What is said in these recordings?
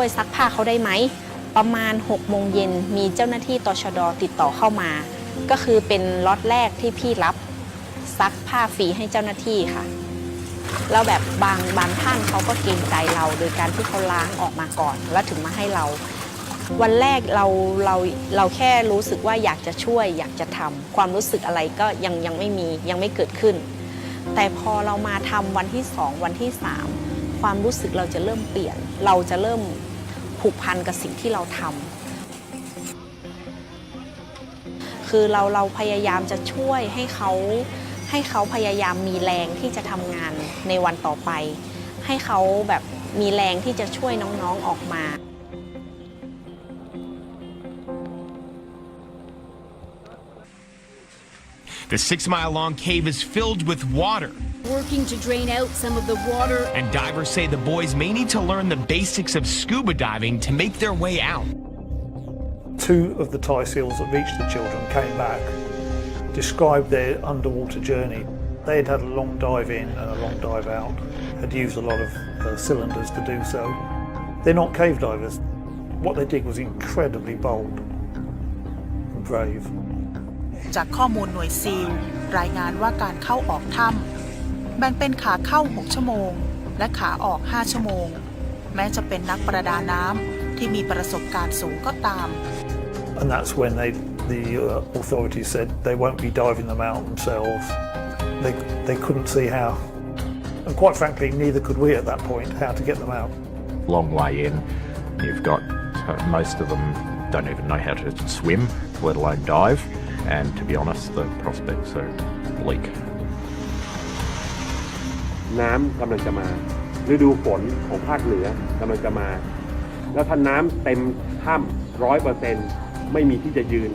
วยซักผ้าเขาได้ไหมประมาณ6 โมงเย็นมีเจ้าหน้าที่ตชด.ติดต่อเข้ามาก็คือเป็นล็อตแรกที่พี่รับซักผ้าฟรีให้เจ้าหน้าที่ค่ะแล้วแบบบางท่านเขาก็เกรงใจเราโดยการที่เขาล้างออกมาก่อนแล้วถึงมาให้เราวันแรกเราแค่รู้สึกว่าอยากจะช่วยอยากจะทำความรู้สึกอะไรก็ยังไม่มียังไม่เกิดขึ้นแต่พอเรามาทำวันที่2วันที่3ความรู้สึกเราจะเริ่มเปลี่ยนเราจะเริ่มผูกพันกับสิ่งที่เราทำคือเราพยายามจะช่วยให้เขาพยายามมีแรงที่จะทำงานในวันต่อไปให้เขาแบบมีแรงที่จะช่วยน้องๆออกมาThe 6-mile-long cave is filled with water. Working to drain out some of the water. And divers say the boys may need to learn the basics of scuba diving to make their way out. 2 of the Thai SEALs that reached the children came back, described their underwater journey. They had had a long dive in and a long dive out, had used a lot of cylinders to do so. They're not cave divers. What they did was incredibly bold and brave. จากข้อมูลหน่วยซีลรายงานว่าการเข้าออกถ้ำแบ่งเป็นขาเข้า6 ชั่วโมงและขาออก5 ชั่วโมงแม้จะเป็นนักประดาน้ำที่มีประสบการณ์สูงก็ตาม And that's when the authorities said they won't be diving them out themselves. They couldn't see how, and quite frankly, neither could we at that point, how to get them out. Long way in, you've got most of them don't even know how to swim, let alone dive. And to be honest, the prospects are bleak. น้ำกำลังจะมาฤดูฝนของภาคเหนือกำลังจะมาแล้วถ้าน้ำเต็มถ้ำ 100% ไม่มีที่จะยืน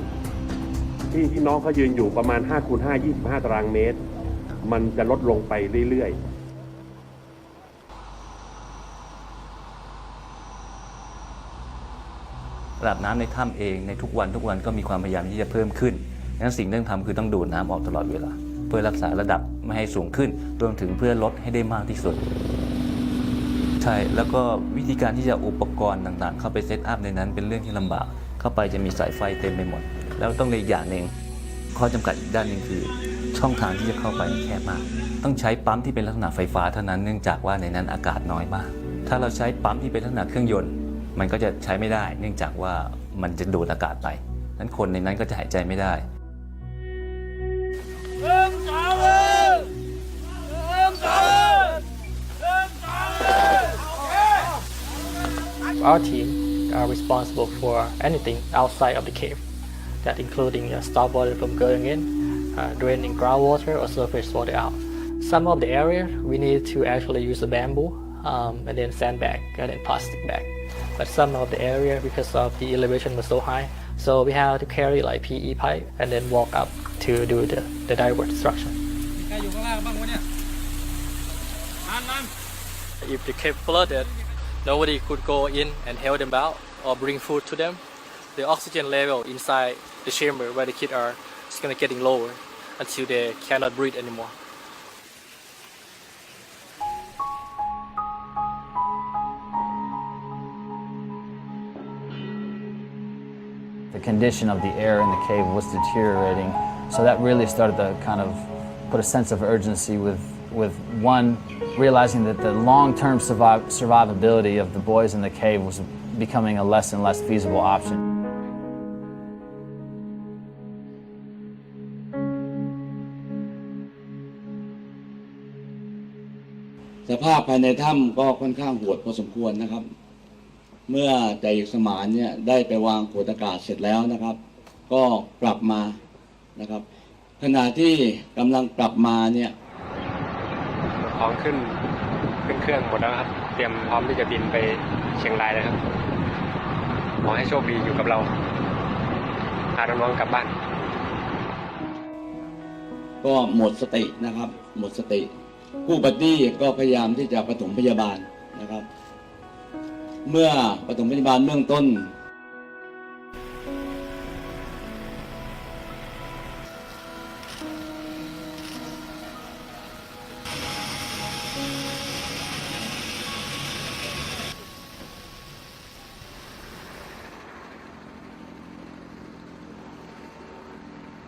ที่น้องเขายืนอยู่ประมาณ5x5 25 ตารางเมตรมันจะลดลงไปเรื่อยระดับน้ำในถ้ำเองในทุกวันก็มีความพยายามที่จะเพิ่มขึ้นดังนั้นสิ่งที่ต้องทำคือต้องดูดน้ำออกตลอดเวลาเพื่อรักษาระดับไม่ให้สูงขึ้นรวมถึงเพื่อลดให้ได้มากที่สุดใช่แล้วก็วิธีการที่จะอุปกรณ์ต่างๆเข้าไปเซตอัพในนั้นเป็นเรื่องที่ลำบากเข้าไปจะมีสายไฟเต็มไปหมดแล้วต้องในอีกอย่างหนึ่งข้อจำกัดอีกด้านหนึ่งคือช่องทางที่จะเข้าไปแคบมากต้องใช้ปั๊มที่เป็นลักษณะไฟฟ้าเท่านั้นเนื่องจากว่าในนั้นอากาศน้อยมากถ้าเราใช้ปั๊มที่เป็นลักษณะเครื่องยนต์มันก็จะใช้ไม่ได้เนื่องจากว่ามันจะดูดอากาศไปนั้นคนในนั้นก็จะหายใจไม่ได้ Our team are responsible for anything outside of the cave, that including stop water from going in, draining groundwater or surface water out. Some of the area we need to actually use a bamboo and then sandbag and then plastic bag. But some of the area, because of the elevation was so high, so we have to carry like PE pipe and then walk up to do the dive destruction. If the cave flooded, nobody could go in and help them out or bring food to them. The oxygen level inside the chamber where the kids are is going to getting lower until they cannot breathe anymore. The condition of the air in the cave was deteriorating, so that really started to kind of put a sense of urgency with one, realizing that the long-term survivability of the boys in the cave was becoming a less and less feasible option. สภาพภายในถ้ำก็ค่อนข้างโหดพอสมควรนะครับเมื่อจ่าเอกสมานเนี่ยได้ไปวางขวดอากาศเสร็จแล้วนะครับก็กลับมานะครับขณะที่กำลังกลับมาเนี่ยของขึ้นเครื่องหมดแล้วครับเตรียมพร้อมที่จะบินไปเชียงรายเลยครับขอให้โชคดีอยู่กับเราพาน้องๆกลับบ้านก็หมดสตินะครับหมดสติผู้ปฏิบัติก็พยายามที่จะปฐมพยาบาลนะครับเมื่อปฐมพยาบาลเบื้องต้น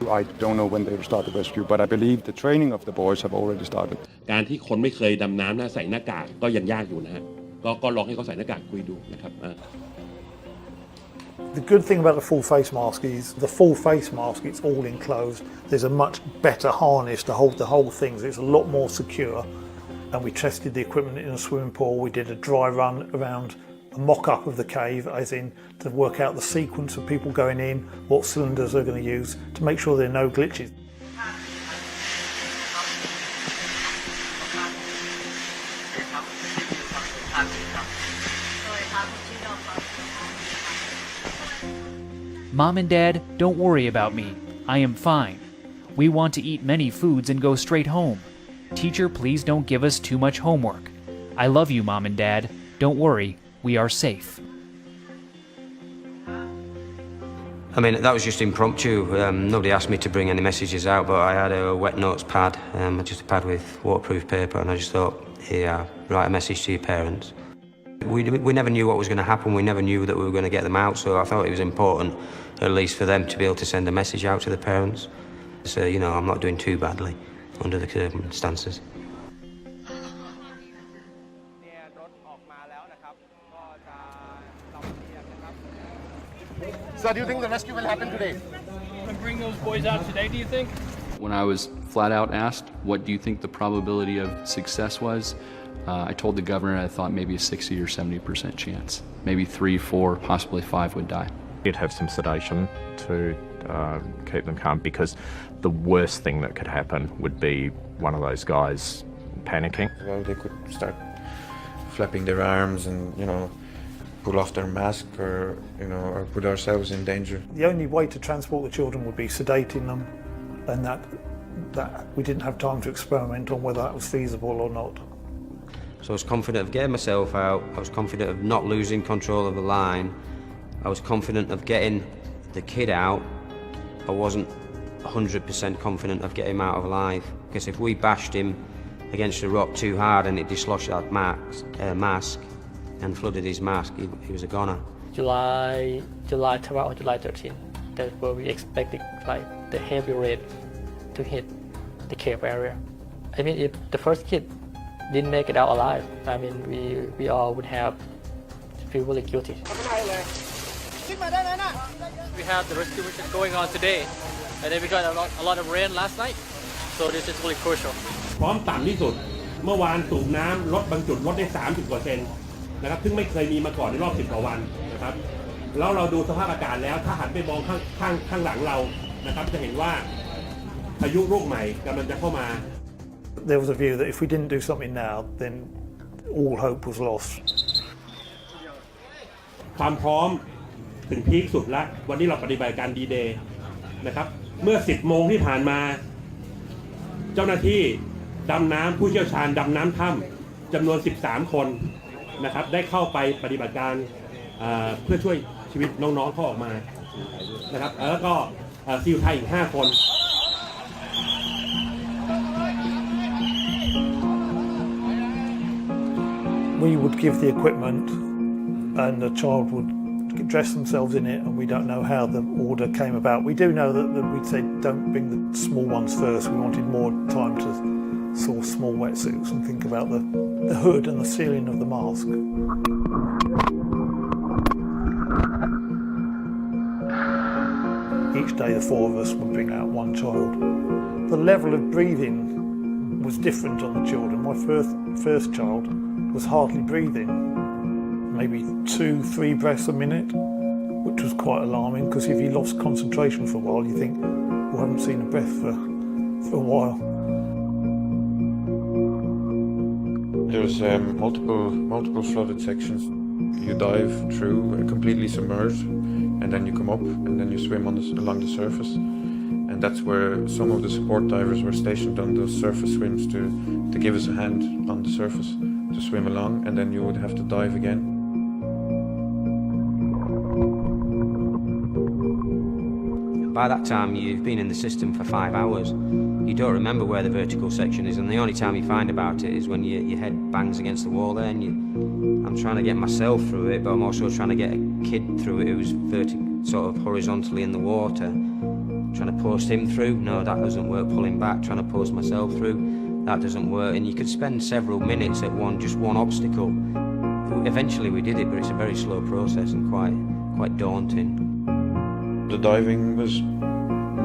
I don't know when they will start the rescue, but I believe the training of the boys have already started. การที่คนไม่เคยดำน้ำนะใส่หน้ากากก็ยังยากอยู่นะฮะก็ลองให้เขาใส่หน้ากากคุยดูนะครับ The good thing about the full face mask is the full face mask, it's all enclosed. There's a much better harness to hold the whole thing, so it's a lot more secure. And we tested the equipment in a swimming pool. We did a dry run around a mock-up of the cave, as in to work out the sequence of people going in, what cylinders they're going to use, to make sure there are no glitches. Mom and Dad, don't worry about me. I am fine. We want to eat many foods and go straight home. Teacher, please don't give us too much homework. I love you, Mom and Dad. Don't worry, we are safe. I mean, that was just impromptu. Nobody asked me to bring any messages out, but I had a wet notes pad, just a pad with waterproof paper, and I just thought, here, write a message to your parents. We never knew what was going to happen. We never knew that we were going to get them out, so I thought it was important, at least for them, to be able to send a message out to the parents. So, you know, I'm not doing too badly under the circumstances. So do you think the rescue will happen today? Can bring those boys out today, do you think? When I was flat out asked, what do you think the probability of success was? I told the governor I thought maybe a 60 or 70% chance. Maybe 3, 4, possibly 5 would die. You'd have some sedation to keep them calm, because the worst thing that could happen would be one of those guys panicking. Well, they could start flapping their arms and, you know, pull off their mask, or, you know, or put ourselves in danger. The only way to transport the children would be sedating them, and that we didn't have time to experiment on whether that was feasible or not. So I was confident of getting myself out, I was confident of not losing control of the line, I was confident of getting the kid out. I wasn't 100% confident of getting him out alive, because if we bashed him against a rock too hard and it dislodged that mask and flooded his mask, he was a goner. July 12 or July 13, that's where we expected like the heavy rain to hit the cave area. I mean, if the first kid didn't make it out alive, I mean, we all would have feel really guilty. We have the rescue mission going on today, and then we got a lot of rain last night, so this is really crucial. พร้อมต่ำที่สุดเมื่อวานสูบน้ำลดบางจุดลดได้ 30% นะครับซึ่งไม่เคยมีมาก่อนในรอบ 10 กว่าวันนะครับแล้วเราดูสภาพอากาศแล้วถ้าหันไปมองข้างหลังเรานะครับจะเห็นว่าพายุลูกใหม่กำลังจะเข้ามา There was a view that if we didn't do something now, then all hope was lost. ความพร้อมถึงพีคสุดแล้ววันนี้เราปฏิบัติการดีเดย์นะครับเมื่อ 10 โมงที่ผ่านมาเจ้าหน้าที่ดำน้ำผู้เชี่ยวชาญดำน้ำถ้ำจำนวน 13 คนนะครับได้เข้าไปปฏิบัติการเพื่อช่วยชีวิตน้องๆเขาออกมานะครับแล้วก็ซีลไทยอีก 5 คน We would give the equipment and the child would dress themselves in it, and we don't know how the order came about. We do know that we'd say don't bring the small ones first. We wanted more time to source small wetsuits and think about the hood and the sealing of the mask. Each day the 4 of us would bring out one child. The level of breathing was different on the children. My first child was hardly breathing, maybe 2-3 breaths a minute, which was quite alarming, because if he lost concentration for a while, you think, well, I haven't seen a breath for a while. There was multiple flooded sections. You dive through, completely submerged, and then you come up, and then you swim along the surface. And that's where some of the support divers were stationed on those surface swims to give us a hand on the surface to swim along, and then you would have to dive again. By that time, you've been in the system for 5 hours. You don't remember where the vertical section is, and the only time you find about it is when your head bangs against the wall there, and I'm trying to get myself through it, but I'm also trying to get a kid through it who's sort of horizontally in the water. Trying to post him through, no, that doesn't work. Pulling back, trying to post myself through, that doesn't work. And you could spend several minutes at just one obstacle. Eventually we did it, but it's a very slow process and quite daunting. The diving was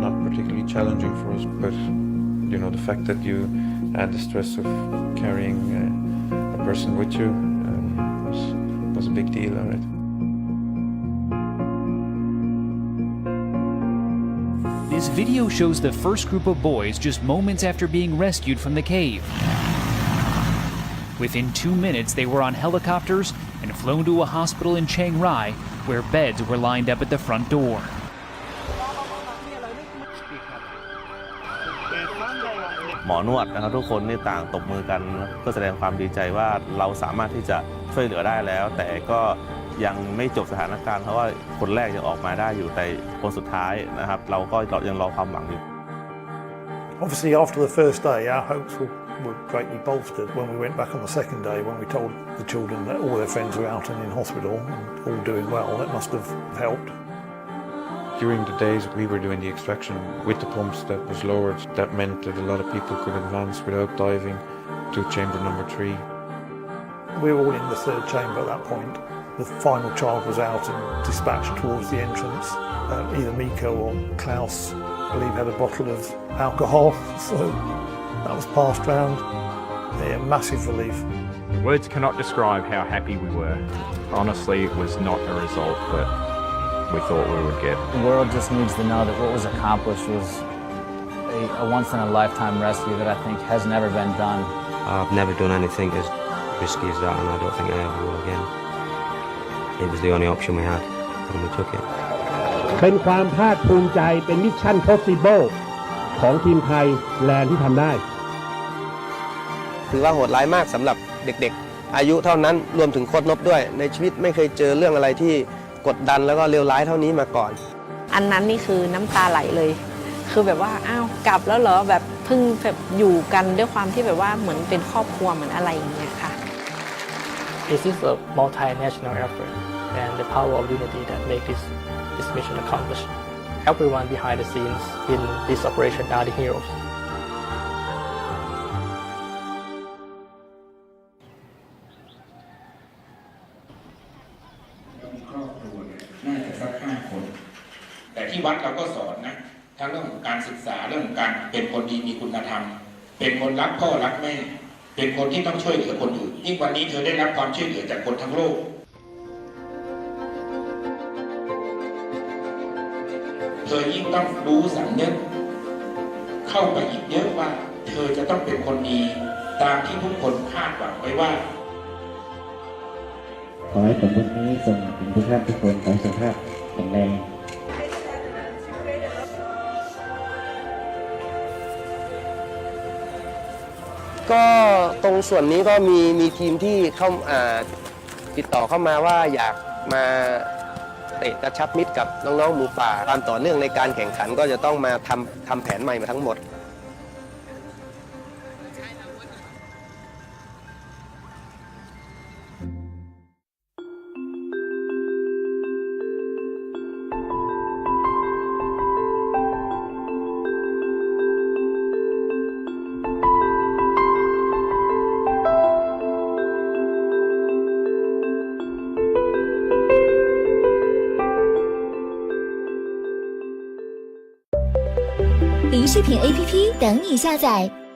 not particularly challenging for us, but the fact that you had the stress of carrying a person with you was a big deal, all right. This video shows the first group of boys just moments after being rescued from the cave. Within 2 minutes, they were on helicopters and flown to a hospital in Chiang Rai, where beds were lined up at the front door. หมอนวดนะครับทุกคนนี่ต่างตบมือกันเพื่อแสดงความดีใจว่าเราสามารถที่จะช่วยเหลือได้แล้วแต่ก็ยังไม่จบสถานการณ์เพราะว่าคนแรกยังออกมาได้อยู่แต่คนสุดท้ายนะครับเราก็ยังรอความหวังอยู่ Obviously after the first day our hopes were greatly bolstered when we went back on the second day when we told the children that all their friends were out and in hospital and all doing well. That must have helped. During the days we were doing the extraction with the pumps that was lowered, that meant that a lot of people could advance without diving to chamber number 3. We were all in the third chamber at that point. The final child was out and dispatched towards the entrance. Either Miko or Klaus, I believe, had a bottle of alcohol, so that was passed round. Yeah, massive relief. Words cannot describe how happy we were. Honestly, it was not a result that we thought we would get. The world just needs to know that what was accomplished was a once-in-a-lifetime rescue that I think has never been done. I've never done anything as risky as that, and I don't think I ever will again. It was the only option we had, and we took it. เป็นความภาคภูมิใจเป็นมิชชั่น possible ของทีมไทยแลนด์ที่ทำได้ ถือว่าโหดร้ายมากสำหรับเด็กๆอายุเท่านั้นรวมถึงโค้ชนพด้วยในชีวิตไม่เคยเจอเรื่องอะไรที่กดดันแล้วก็เลวร้ายเท่านี้มาก่อนอันนั้นนี่คือน้ำตาไหลเลยคือแบบว่าอ้าวกลับแล้วเหรอแบบเพิ่งแบบอยู่กันด้วยความที่แบบว่าเหมือนเป็นครอบครัวเหมือนอะไรอย่างเงี้ยค่ะ This is a multinational effort and the power of unity that make this mission accomplished. Everyone behind the scenes in this operation are the heroes. น่าจะสัก5 คนแต่ที่วัดเราก็สอนนะทั้งเรื่องของการศึกษาเรื่องของการเป็นคนดีมีคุณธรรมเป็นคนรักพ่อรักแม่เป็นคนที่ต้องช่วยเหลือคนอื่นยิ่งวันนี้เธอได้รับความช่วยเหลือจากคนทั้งโลกเธอยิ่งต้องรู้สำนึกเข้าไปอีกเยอะว่าเธอจะต้องเป็นคนดีตามที่ทุกคนคาดหวังไว้ว่าขอให้ผลบุญนี้ส่งถึงทุกท่านทุกคนขอสุขภาพแข็งแรงก็ตรงส่วนนี้ก็มีทีมที่เข้าติดต่อเข้ามาว่าอยากมาเตะกระชับมิตรกับน้องๆหมูป่าความต่อเนื่องในการแข่งขันก็จะต้องมาทำแผนใหม่มาทั้งหมด零视频 APP 等你下载。